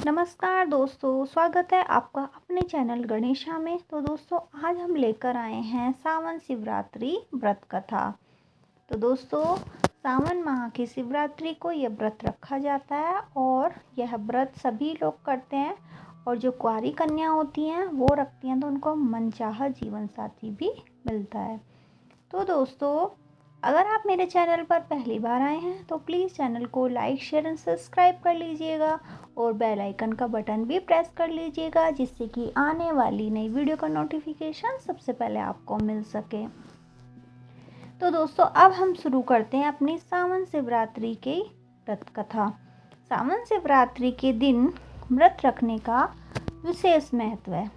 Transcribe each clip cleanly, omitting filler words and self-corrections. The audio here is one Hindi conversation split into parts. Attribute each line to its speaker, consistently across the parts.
Speaker 1: नमस्कार दोस्तों, स्वागत है आपका अपने चैनल गणेशा में। तो दोस्तों, आज हम लेकर आए हैं सावन शिवरात्रि व्रत कथा। तो दोस्तों, सावन माह की शिवरात्रि को यह व्रत रखा जाता है और यह व्रत सभी लोग करते हैं। और जो कुंवारी कन्या होती हैं वो रखती हैं तो उनको मनचाहा जीवन साथी भी मिलता है। तो दोस्तों, अगर आप मेरे चैनल पर पहली बार आए हैं तो प्लीज़ चैनल को लाइक शेयर एंड सब्सक्राइब कर लीजिएगा और बेल आइकन का बटन भी प्रेस कर लीजिएगा, जिससे कि आने वाली नई वीडियो का नोटिफिकेशन सबसे पहले आपको मिल सके। तो दोस्तों, अब हम शुरू करते हैं अपनी सावन शिवरात्रि की व्रत कथा। सावन शिवरात्रि के दिन व्रत रखने का विशेष महत्व है।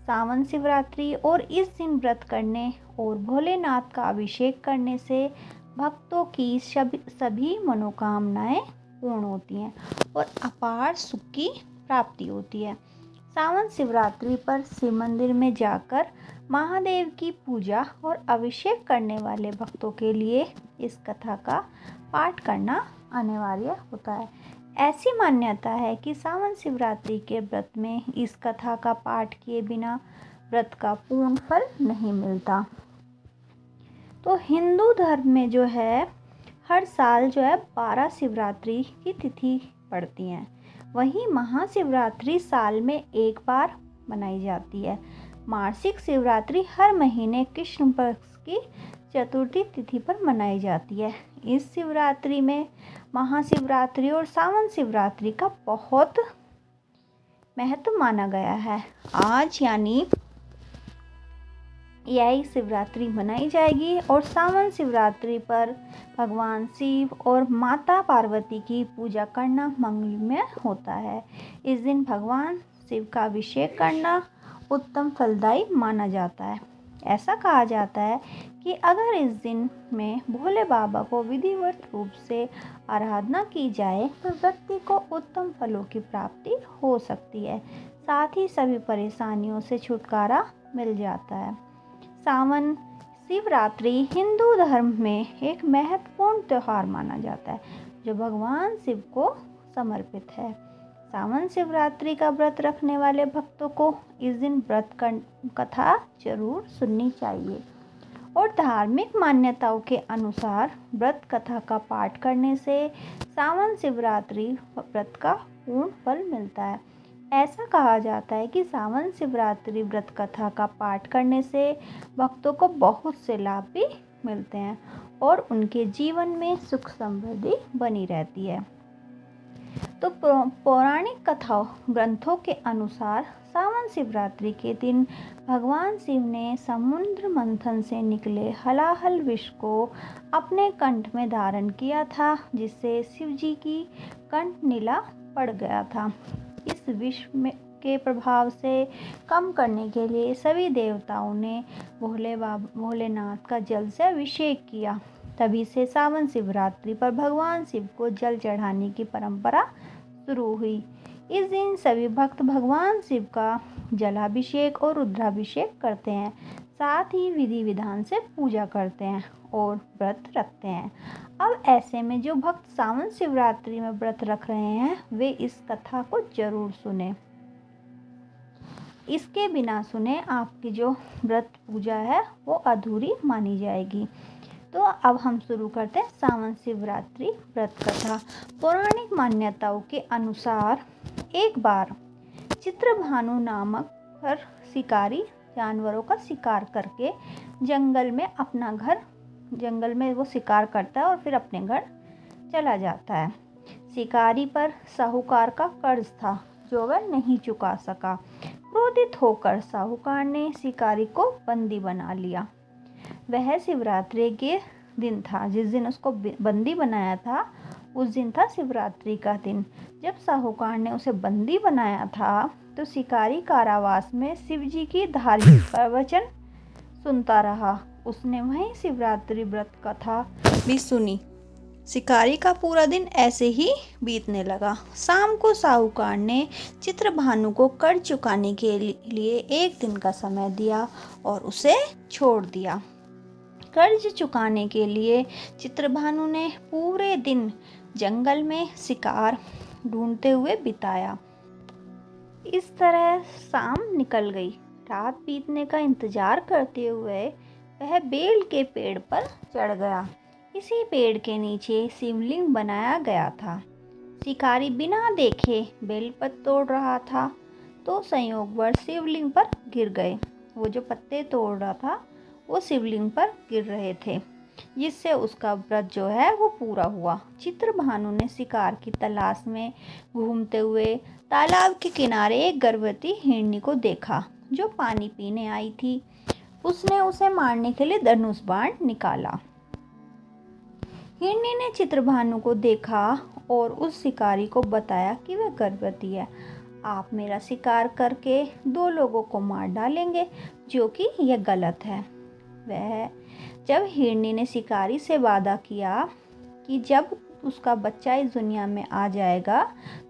Speaker 1: सावन शिवरात्रि और इस दिन व्रत करने और भोलेनाथ का अभिषेक करने से भक्तों की सभी मनोकामनाएं पूर्ण होती हैं और अपार सुख की प्राप्ति होती है। सावन शिवरात्रि पर शिव मंदिर में जाकर महादेव की पूजा और अभिषेक करने वाले भक्तों के लिए इस कथा का पाठ करना अनिवार्य होता है। ऐसी मान्यता है कि सावन शिवरात्रि के व्रत में इस कथा का पाठ किए बिना व्रत का पूर्ण फल नहीं मिलता। तो हिंदू धर्म में जो है हर साल 12 शिवरात्रि की तिथि पड़ती हैं। वहीं महाशिवरात्रि साल में एक बार मनाई जाती है। मासिक शिवरात्रि हर महीने कृष्ण पक्ष की चतुर्थी तिथि पर मनाई जाती है। इस शिवरात्रि में महाशिवरात्रि और सावन शिवरात्रि का बहुत महत्व माना गया है। आज यानी यही शिवरात्रि मनाई जाएगी और सावन शिवरात्रि पर भगवान शिव और माता पार्वती की पूजा करना मंगलमय होता है। इस दिन भगवान शिव का अभिषेक करना उत्तम फलदायी माना जाता है। ऐसा कहा जाता है कि अगर इस दिन में भोले बाबा को विधिवत रूप से आराधना की जाए तो व्यक्ति को उत्तम फलों की प्राप्ति हो सकती है, साथ ही सभी परेशानियों से छुटकारा मिल जाता है। सावन शिवरात्रि हिंदू धर्म में एक महत्वपूर्ण त्यौहार माना जाता है जो भगवान शिव को समर्पित है। सावन शिवरात्रि का व्रत रखने वाले भक्तों को इस दिन व्रत कथा जरूर सुननी चाहिए और धार्मिक मान्यताओं के अनुसार व्रत कथा का पाठ करने से सावन शिवरात्रि व्रत का पूर्ण फल मिलता है। ऐसा कहा जाता है कि सावन शिवरात्रि व्रत कथा का पाठ करने से भक्तों को बहुत से लाभ भी मिलते हैं और उनके जीवन में सुख समृद्धि बनी रहती है। तो पौराणिक कथाओं ग्रंथों के अनुसार सावन शिवरात्रि के दिन भगवान शिव ने समुद्र मंथन से निकले हलाहल विष को अपने कंठ में धारण किया था, जिससे शिव जी की कंठ नीला पड़ गया था। इस विष के प्रभाव से कम करने के लिए सभी देवताओं ने भोलेनाथ का जल से अभिषेक किया। तभी से सावन शिवरात्रि पर भगवान शिव को जल चढ़ाने की परंपरा शुरू हुई। इस दिन सभी भक्त भगवान शिव का जलाभिषेक और रुद्राभिषेक करते हैं, साथ ही विधि विधान से पूजा करते हैं और व्रत रखते हैं। अब ऐसे में जो भक्त सावन शिवरात्रि में व्रत रख रहे हैं वे इस कथा को जरूर सुने। इसके बिना सुने आपकी जो व्रत पूजा है वो अधूरी मानी जाएगी। तो अब हम शुरू करते हैं सावन शिवरात्रि व्रत कथा। पौराणिक मान्यताओं के अनुसार एक बार चित्रभानु नामक हर शिकारी जानवरों का शिकार करके जंगल में वो शिकार करता है और फिर अपने घर चला जाता है। शिकारी पर साहूकार का कर्ज था जो वह नहीं चुका सका। क्रोधित होकर साहूकार ने शिकारी को बंदी बना लिया। वह शिवरात्रि के दिन था, जिस दिन उसको बंदी बनाया था उस दिन था शिवरात्रि का दिन। जब साहूकार ने उसे बंदी बनाया था तो शिकारी कारावास में शिव जी की धार्मिक प्रवचन सुनता रहा। उसने वहीं शिवरात्रि व्रत कथा भी सुनी। शिकारी का पूरा दिन ऐसे ही बीतने लगा। शाम को साहूकार ने चित्रभानु को कर्ज चुकाने के लिए एक दिन का समय दिया और उसे छोड़ दिया। कर्ज चुकाने के लिए चित्रभानु ने पूरे दिन जंगल में शिकार ढूंढते हुए बिताया। इस तरह शाम निकल गई। रात बीतने का इंतजार करते हुए वह बेल के पेड़ पर चढ़ गया। इसी पेड़ के नीचे शिवलिंग बनाया गया था। शिकारी बिना देखे बेलपत्र तोड़ रहा था तो संयोगवश शिवलिंग पर गिर गए। वो जो पत्ते तोड़ रहा था वो शिवलिंग पर गिर रहे थे, जिससे उसका व्रत जो है वो पूरा हुआ। चित्रभानु ने शिकार की तलाश में घूमते हुए तालाब के किनारे एक गर्भवती हिरनी को देखा जो पानी पीने आई थी। उसने उसे मारने के लिए धनुष बाण निकाला। हिरनी ने चित्रभानु को देखा और उस शिकारी को बताया कि वह गर्भवती है। आप मेरा शिकार करके 2 लोगों को मार डालेंगे, जो कि यह गलत है। वह जब हिरनी ने शिकारी से वादा किया कि जब उसका बच्चा इस दुनिया में आ जाएगा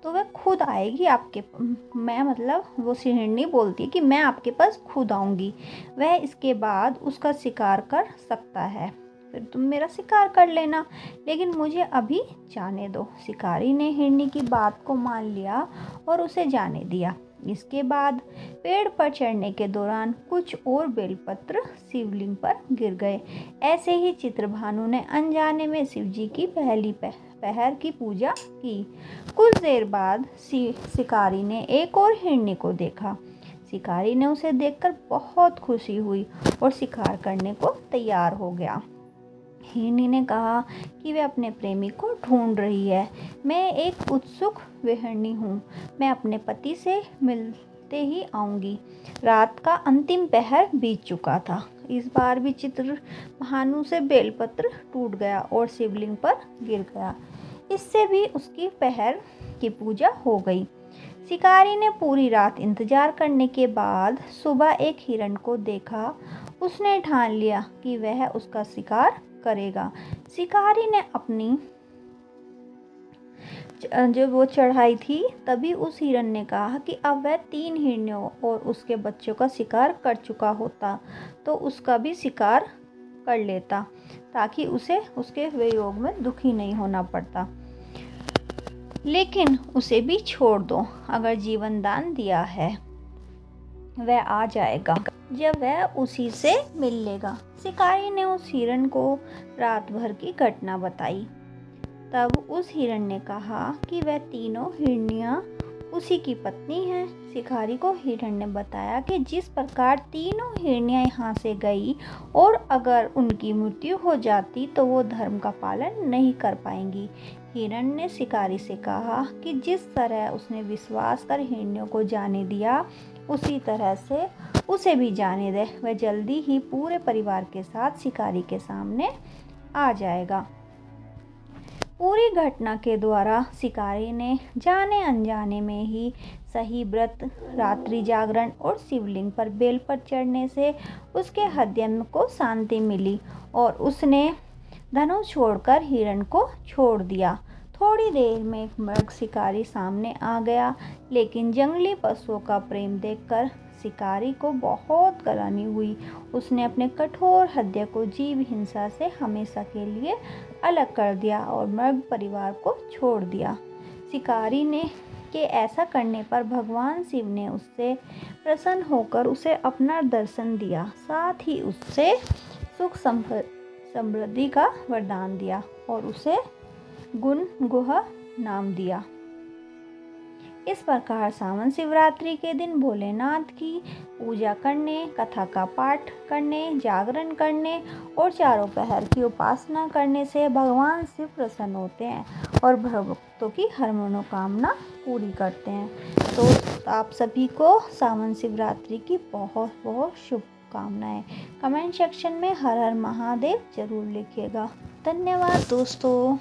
Speaker 1: तो वह खुद आएगी आपके, वो हिरनी बोलती है कि मैं आपके पास खुद आऊँगी, वह इसके बाद उसका शिकार कर सकता है, फिर तुम मेरा शिकार कर लेना, लेकिन मुझे अभी जाने दो। शिकारी ने हिरनी की बात को मान लिया और उसे जाने दिया। इसके बाद पेड़ पर चढ़ने के दौरान कुछ और बेलपत्र शिवलिंग पर गिर गए। ऐसे ही चित्रभानु ने अनजाने में शिवजी की पहली पहर की पूजा की। कुछ देर बाद शिकारी ने एक और हिरनी को देखा। शिकारी ने उसे देखकर बहुत खुशी हुई और शिकार करने को तैयार हो गया। हिरनी ने कहा कि वह अपने प्रेमी को ढूंढ रही है। मैं एक उत्सुक हिरनी हूँ, मैं अपने पति से मिलते ही आऊँगी। रात का अंतिम पहर बीत चुका था। इस बार भी चित्रभानु से बेलपत्र टूट गया और शिवलिंग पर गिर गया। इससे भी उसकी पहर की पूजा हो गई। शिकारी ने पूरी रात इंतजार करने के बाद सुबह एक हिरण को देखा। उसने ठान लिया कि वह उसका शिकार करेगा। शिकारी ने अपनी जो वो चढ़ाई थी, तभी उस हिरण ने कहा कि अब वह 3 हिरणों और उसके बच्चों का शिकार कर चुका होता तो उसका भी शिकार कर लेता, ताकि उसे उसके वियोग में दुखी नहीं होना पड़ता। लेकिन उसे भी छोड़ दो, अगर जीवन दान दिया है वह आ जाएगा जब वह उसी से मिल लेगा। शिकारी ने उस हिरण को रात भर की घटना बताई। तब उस हिरण ने कहा कि वह तीनों हिरनियाँ उसी की पत्नी हैं। शिकारी को हिरण ने बताया कि जिस प्रकार तीनों हिरनियाँ यहाँ से गई और अगर उनकी मृत्यु हो जाती तो वो धर्म का पालन नहीं कर पाएंगी। हिरण ने शिकारी से कहा कि जिस तरह उसने विश्वास कर हिरनियों को जाने दिया, उसी तरह से उसे भी जाने दे। वह जल्दी ही पूरे परिवार के साथ शिकारी के सामने आ जाएगा। पूरी घटना के द्वारा शिकारी ने जाने अनजाने में ही सही व्रत, रात्रि जागरण और शिवलिंग पर बेल पर चढ़ने से उसके हृदय को शांति मिली और उसने धनुष छोड़कर हिरण को छोड़ दिया। थोड़ी देर में एक मृग शिकारी सामने आ गया, लेकिन जंगली पशुओं का प्रेम देखकर शिकारी को बहुत ग्लानि हुई। उसने अपने कठोर हृदय को जीव हिंसा से हमेशा के लिए अलग कर दिया और मृग परिवार को छोड़ दिया। शिकारी ने के ऐसा करने पर भगवान शिव ने उससे प्रसन्न होकर उसे अपना दर्शन दिया, साथ ही उससे सुख समृद्धि का वरदान दिया और उसे गुह नाम दिया। इस प्रकार सावन शिवरात्रि के दिन भोलेनाथ की पूजा करने, कथा का पाठ करने, जागरण करने और चारों पहर की उपासना करने से भगवान शिव प्रसन्न होते हैं और भक्तों की हर मनोकामना पूरी करते हैं। तो आप सभी को सावन शिवरात्रि की बहुत बहुत शुभकामनाएं। कमेंट सेक्शन में हर हर महादेव जरूर लिखिएगा। धन्यवाद दोस्तों।